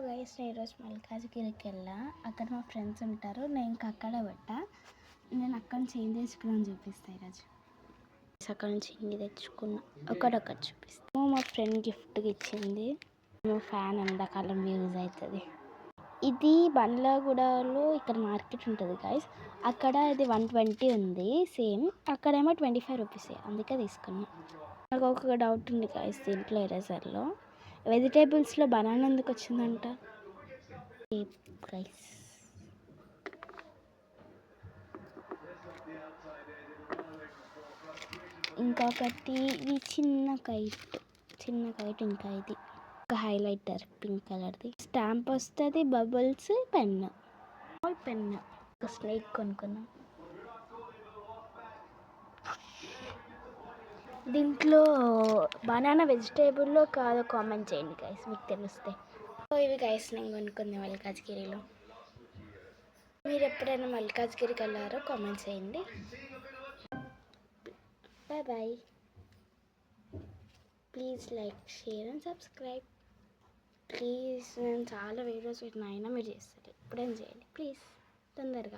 Guys నేను ఈరోజు మల్కాజ్గిరికి వెళ్ళా. అక్కడ మా ఫ్రెండ్స్ ఉంటారు. నేను ఇంకా అక్కడ పెట్టా. నేను అక్కడ నుంచి ఏం తెచ్చుకున్నాను చూపిస్తాను ఈరోజు. అక్కడ నుంచి ఇంగి తెచ్చుకున్నా. ఒకటి చూపిస్తాను. మా ఫ్రెండ్ గిఫ్ట్గా ఇచ్చింది. ఫ్యాన్ ఎండాకాలం యూజ్ అవుతుంది. ఇది బండ్లగూడలో ఇక్కడ మార్కెట్ ఉంటుంది గైస్. అక్కడ ఇది 120 ఉంది సేమ్. అక్కడేమో 25 రూపీసే, అందుకే తీసుకున్నా. నాకు ఒక డౌట్ ఉంది గైస్ దీంట్లో ఎరేజర్లో. వెజిటేబుల్స్లో బనానా ఎందుకు వచ్చిందంట గైస్? ఇంకొకటి ఇది చిన్న కైట్ ఇంకా ఇది ఒక హైలైటర్ పింక్ కలర్ది. స్టాంప్ వస్తుంది, బబుల్స్, పెన్. ఒక స్నేక్ కొనుక్కున్నాం. దీంట్లో బనానా వెజిటేబుల్లో కాదో కామెంట్ చేయండి గైస్, మీకు తెలిస్తే. ఇవి గైస్ నేను కొనుక్కుంది మల్కాజ్గిరిలో. మీరు ఎప్పుడైనా మల్కాజ్గిరికి వెళ్ళారో కామెంట్ చేయండి. Bye. Please like, share and subscribe. Please. నేను చాలా వీడియోస్ పెట్టిన అయినా మీరు చేస్తారు. ఎప్పుడైనా చేయండి ప్లీజ్, తొందరగా.